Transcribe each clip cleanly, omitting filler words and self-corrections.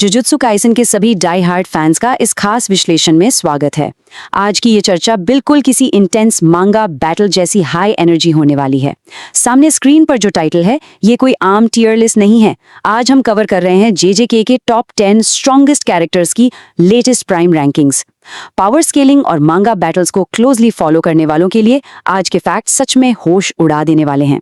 Jujutsu Kaisen के सभी die hard fans का इस खास विश्लेषण में स्वागत है। आज की ये चर्चा बिल्कुल किसी इंटेंस मांगा बैटल जैसी हाई एनर्जी होने वाली है। सामने स्क्रीन पर जो टाइटल है ये कोई आम टियर लिस्ट नहीं है। आज हम कवर कर रहे हैं जेजेके के टॉप 10 स्ट्रॉन्गेस्ट कैरेक्टर्स की latest prime rankings. Power scaling और मांगा बैटल्स को क्लोजली फॉलो करने वालों के लिए आज के फैक्ट सच में होश उड़ा देने वाले हैं।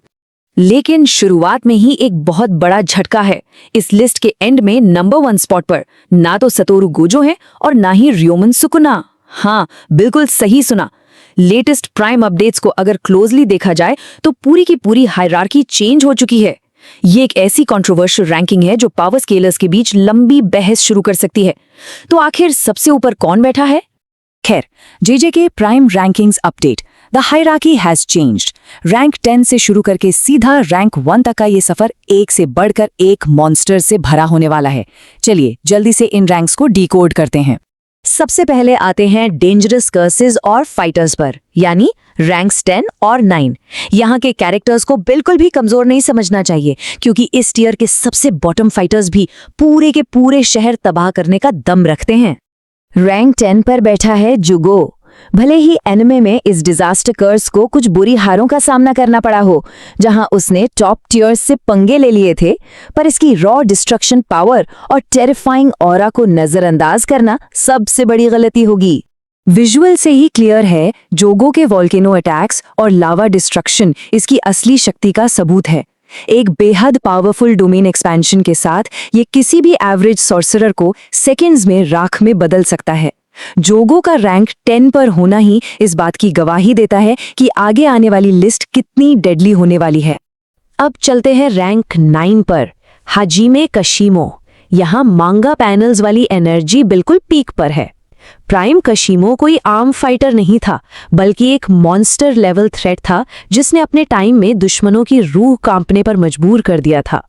लेकिन शुरुआत में ही एक बहुत बड़ा झटका है। इस लिस्ट के एंड में नंबर 1 स्पॉट पर ना तो सतोरु गोजो है और ना ही रियोमन सुकुना। हाँ, बिल्कुल सही सुना। लेटेस्ट प्राइम अपडेट्स को अगर क्लोजली देखा जाए तो पूरी की पूरी हायरार्की चेंज हो चुकी है। ये एक ऐसी कंट्रोवर्शियल रैंकिंग है जो पावर स्केलर्स के बीच लंबी बहस शुरू कर सकती है। तो आखिर सबसे ऊपर कौन बैठा है? खैर, जेजेके prime rankings update. The hierarchy has changed. Rank 10 से शुरू करके सीधा रैंक 1 तक का ये सफर एक से बढ़कर एक मॉन्स्टर से भरा होने वाला है। चलिए जल्दी से इन रैंक्स को डिकोड करते हैं। सबसे पहले आते हैं डेंजरस कर्सेस और फाइटर्स पर, यानी रैंक्स 10 और 9। यहाँ के कैरेक्टर्स को बिल्कुल भी कमजोर नहीं समझना चाहिए, क्योंकि इस टियर के सबसे बॉटम फाइटर्स भी पूरे के पूरे शहर तबाह करने का दम रखते हैं। रैंक 10 पर बैठा है जुगो। भले ही एनिमे में इस डिजास्टर कर्स को कुछ बुरी हारों का सामना करना पड़ा हो, जहां उसने टॉप टियर्स से पंगे ले लिए थे, पर इसकी रॉ डिस्ट्रक्शन पावर और टेरिफाइंग ऑरा को नजरअंदाज करना सबसे बड़ी गलती होगी। विजुअल से ही क्लियर है, जोगो के वॉल्केनो अटैक्स और लावा डिस्ट्रक्शन इसकी असली शक्ति का सबूत है। एक बेहद पावरफुल डोमेन एक्सपेंशन के साथ ये किसी भी एवरेज सॉर्सरर को सेकेंड्स में राख में बदल सकता है। जोगो का रैंक 10 पर होना ही इस बात की गवाही देता है कि आगे आने वाली लिस्ट कितनी डेडली होने वाली है। अब चलते हैं रैंक 9 पर, हाजिमे कशिमो। यहाँ मांगा पैनल्स वाली एनर्जी बिल्कुल पीक पर है। प्राइम कशिमो कोई आम फाइटर नहीं था, बल्कि एक मॉन्स्टर लेवल थ्रेट था जिसने अपने टाइम में दुश्मनों की रूह कांपने पर मजबूर कर दिया था।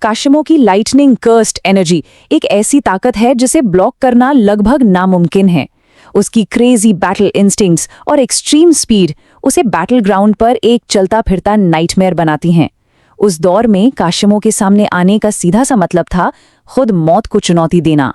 काशिमो की लाइटनिंग कर्स्ड एनर्जी एक ऐसी ताकत है जिसे ब्लॉक करना लगभग नामुमकिन है। उसकी क्रेजी बैटल इंस्टिंक्ट्स और एक्सट्रीम स्पीड उसे बैटल ग्राउंड पर एक चलता फिरता नाइटमेयर बनाती हैं। उस दौर में काशिमो के सामने आने का सीधा सा मतलब था खुद मौत को चुनौती देना।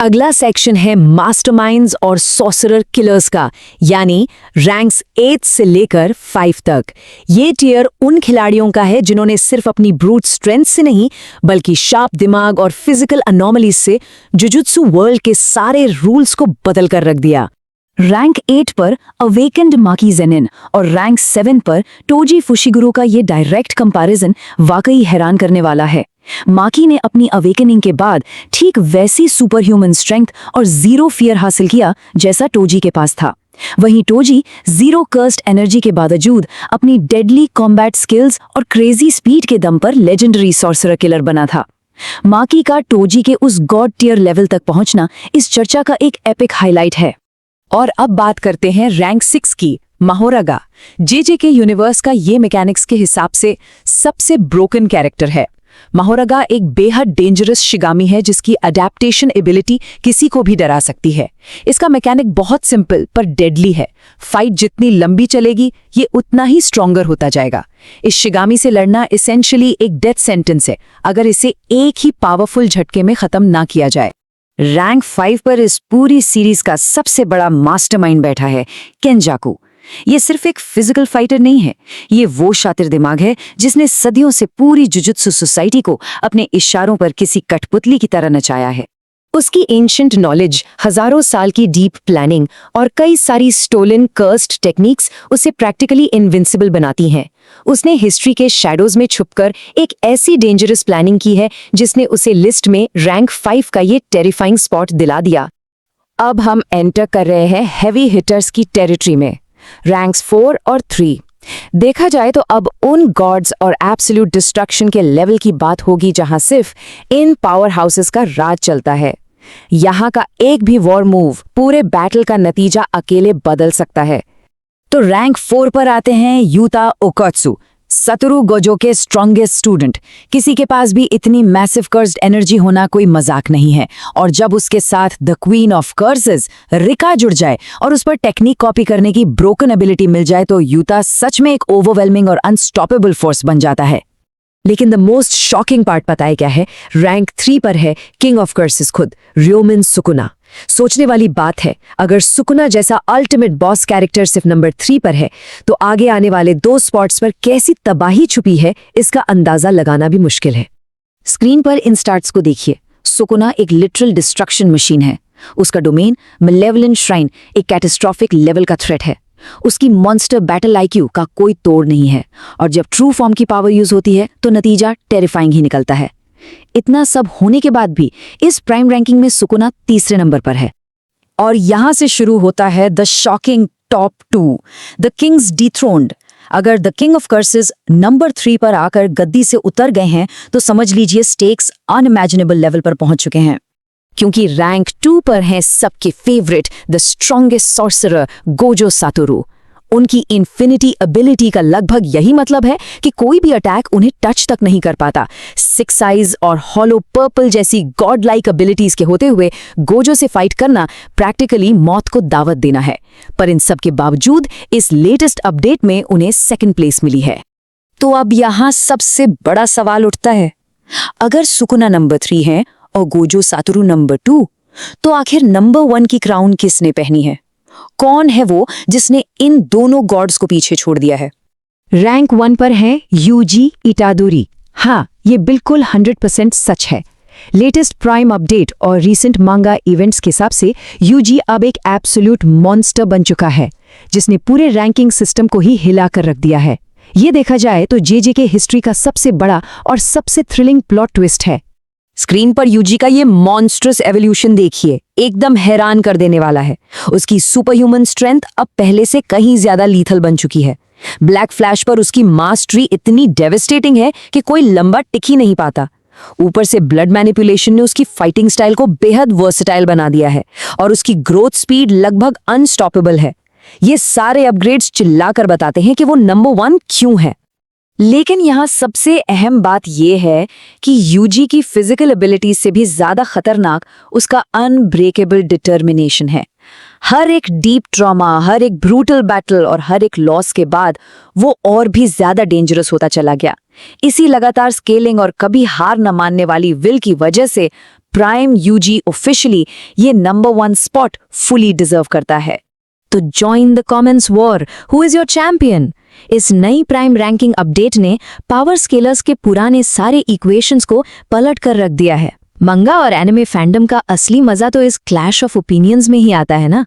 अगला सेक्शन है मास्टरमाइंड्स और सॉर्सरर किलर्स का, यानी रैंक्स 8 से लेकर 5 तक। ये टियर उन खिलाड़ियों का है जिन्होंने सिर्फ अपनी ब्रूट स्ट्रेंथ से नहीं, बल्कि शार्प दिमाग और फिजिकल अनोमलीज से जुजुत्सु वर्ल्ड के सारे रूल्स को बदल कर रख दिया। रैंक 8 पर अवेकेंड माकी जेनिन और रैंक 7 पर टोजी फुशिगुरु का ये डायरेक्ट कंपैरिजन वाकई हैरान करने वाला है। माकी ने अपनी अवेकनिंग के बाद ठीक वैसी सुपर ह्यूमन स्ट्रेंथ और जीरो फियर हासिल किया जैसा टोजी के पास था। वहीं टोजी जीरो कर्स्ड एनर्जी के बावजूद अपनी डेडली कॉम्बैट स्किल्स और क्रेजी स्पीड के दम पर लेजेंडरी सॉर्सरर किलर बना था। माकी का टोजी के उस गॉड टियर लेवल तक पहुंचना इस चर्चा का एक एपिक हाईलाइट है। और अब बात करते हैं रैंक 6 की, माहोरागा। जेजेके यूनिवर्स का ये मैकेनिक्स के हिसाब से सबसे ब्रोकन कैरेक्टर है। माहोरागा एक बेहद डेंजरस शिगामी है जिसकी अडेप्टेशन एबिलिटी किसी को भी डरा सकती है। इसका मैकेनिक बहुत सिंपल पर डेडली है। फाइट जितनी लंबी चलेगी ये उतना ही स्ट्रॉन्गर होता जाएगा। इस शिगामी से लड़ना एसेंशियली एक डेथ सेंटेंस है अगर इसे एक ही पावरफुल झटके में खत्म ना किया जाए। रैंक 5 पर इस पूरी सीरीज का सबसे बड़ा मास्टरमाइंड बैठा है, केंजाकू। ये सिर्फ एक फिजिकल फाइटर नहीं है, ये वो शातिर दिमाग है जिसने सदियों से पूरी जुजुत्सु सोसाइटी को अपने इशारों पर किसी कठपुतली की तरह नचाया है। उसकी एंशिएंट नॉलेज, हजारों साल की डीप प्लानिंग और कई सारी स्टोलन कर्स्ड टेक्निक्स उसे प्रैक्टिकली इनविंसिबल बनाती हैं। उसने हिस्ट्री के शैडोज में छुपकर एक ऐसी डेंजरस प्लानिंग की है जिसने उसे लिस्ट में रैंक 5 का ये टेरिफाइंग स्पॉट दिला दिया। अब हम एंटर कर रहे हैं हैवी हिटर्स की टेरिटरी में, रैंक्स 4 और 3। देखा जाए तो अब उन गॉड्स और एब्सोल्यूट डिस्ट्रक्शन के लेवल की बात होगी जहां सिर्फ इन पावर हाउसेस का राज चलता है। यहाँ का एक भी वॉर मूव पूरे बैटल का नतीजा अकेले बदल सकता है। तो रैंक 4 पर आते हैं यूता ओकोत्सु, सतोरु गोजो के स्ट्रॉन्गेस्ट स्टूडेंट। किसी के पास भी इतनी मैसिव कर्स्ड एनर्जी होना कोई मजाक नहीं है, और जब उसके साथ the queen of curses Rica जुड़ जाए और उस पर टेक्निक कॉपी करने की ब्रोकन एबिलिटी मिल जाए तो यूता सच में एक ओवरवेलमिंग और अनस्टॉपेबल फोर्स बन जाता है। लेकिन द मोस्ट शॉकिंग पार्ट पता है क्या है? रैंक 3 पर है किंग ऑफ कर्सेस खुद, र्योमिन सुकुना। सोचने वाली बात है, अगर सुकुना जैसा अल्टीमेट बॉस कैरेक्टर सिर्फ नंबर 3 पर है, तो आगे आने वाले 2 स्पॉट्स पर कैसी तबाही छुपी है, इसका अंदाजा लगाना भी मुश्किल है। स्क्रीन पर इन स्टार्ट्स को देखिए। सुकुना एक लिटरल डिस्ट्रक्शन मशीन है। उसका डोमेन मेलेवलेंट श्राइन एक कैटास्ट्रॉफिक लेवल का थ्रेट है। उसकी मॉन्स्टर बैटल आईक्यू का कोई तोड़ नहीं है, और जब ट्रू फॉर्म की पावर यूज होती है तो नतीजा टेरिफाइंग ही निकलता है। इतना सब होने के बाद भी इस प्राइम रैंकिंग में सुकुना तीसरे नंबर पर है। और यहां से शुरू होता है the shocking top 2, the kings dethroned. अगर the king of curses number 3 पर आकर गद्दी से उतर गए हैं तो समझ लीजिए स्टेक्स अनइमेजिनेबल लेवल पर पहुंच चुके हैं, क्योंकि रैंक 2 पर हैं सबके favourite the strongest sorcerer Gojo Satoru. उनकी इन्फिनिटी एबिलिटी का लगभग यही मतलब है कि कोई भी अटैक उन्हें टच तक नहीं कर पाता। 6 आइज और हॉलो पर्पल जैसी गॉड लाइक एबिलिटीज के होते हुए गोजो से फाइट करना प्रैक्टिकली मौत को दावत देना है। पर इन सब के बावजूद इस लेटेस्ट अपडेट में उन्हें सेकंड प्लेस मिली है। तो अब यहाँ सबसे बड़ा सवाल उठता है, अगर सुकुना नंबर 3 है और गोजो सातोरू नंबर 2, तो आखिर नंबर 1 की क्राउन किसने पहनी है? कौन है वो जिसने इन दोनों गॉड्स को पीछे छोड़ दिया है? रैंक 1 पर है यूजी इटादोरी। हाँ, ये बिल्कुल 100% सच है। लेटेस्ट प्राइम अपडेट और रीसेंट मांगा इवेंट्स के हिसाब से यूजी अब एक एब्सोल्यूट मॉन्स्टर बन चुका है, जिसने पूरे रैंकिंग सिस्टम को ही हिला कर रख दिया है। ये देखा जाए तो जेजे के हिस्ट्री का सबसे बड़ा और सबसे थ्रिलिंग प्लॉट ट्विस्ट है। स्क्रीन पर यूजी का ये मॉन्स्ट्रस एवोल्यूशन देखिए, एकदम हैरान कर देने वाला है। उसकी सुपर ह्यूमन स्ट्रेंथ अब पहले से कहीं ज्यादा लीथल बन चुकी है। ब्लैक फ्लैश पर उसकी मास्टरी इतनी डेविस्टेटिंग है कि कोई लंबा टिक ही नहीं पाता। ऊपर से ब्लड मैनिपुलेशन ने उसकी फाइटिंग स्टाइल को बेहद वर्सेटाइल बना दिया है, और उसकी ग्रोथ स्पीड लगभग अनस्टॉपेबल है। ये सारे अपग्रेड्स चिल्लाकर बताते हैं कि वो नंबर 1 क्यों है। लेकिन यहाँ सबसे अहम बात यह है कि यूजी की फिजिकल एबिलिटीज से भी ज्यादा खतरनाक उसका अनब्रेकेबल डिटर्मिनेशन है। हर एक डीप ट्रॉमा, हर एक ब्रूटल बैटल और हर एक लॉस के बाद वो और भी ज्यादा डेंजरस होता चला गया। इसी लगातार स्केलिंग और कभी हार न मानने वाली विल की वजह से प्राइम यूजी ऑफिशियली ये नंबर 1 स्पॉट फुली डिजर्व करता है। तो join the comments war, who is your champion? इस नई प्राइम रैंकिंग अपडेट ने पावर स्केलर्स के पुराने सारे इक्वेशंस को पलट कर रख दिया है। मंगा और एनिमे फैंडम का असली मजा तो इस क्लैश ऑफ ओपिनियंस में ही आता है ना।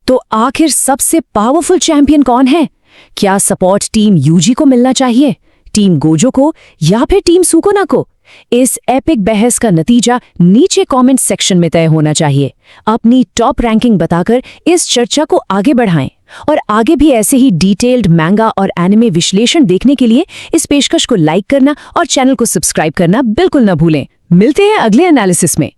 तो आखिर सबसे पावरफुल चैंपियन कौन है? क्या सपोर्ट टीम यूजी को मिलना चाहिए, टीम गोजो को, या फिर टीम सुकुना को? इस एपिक बहस का नतीजा नीचे कमेंट सेक्शन में तय होना चाहिए। अपनी टॉप रैंकिंग बताकर इस चर्चा को आगे बढ़ाएं, और आगे भी ऐसे ही डिटेल्ड मैंगा और एनिमे विश्लेषण देखने के लिए इस पेशकश को लाइक करना और चैनल को सब्सक्राइब करना बिल्कुल न भूलें। मिलते हैं अगले एनालिसिस में।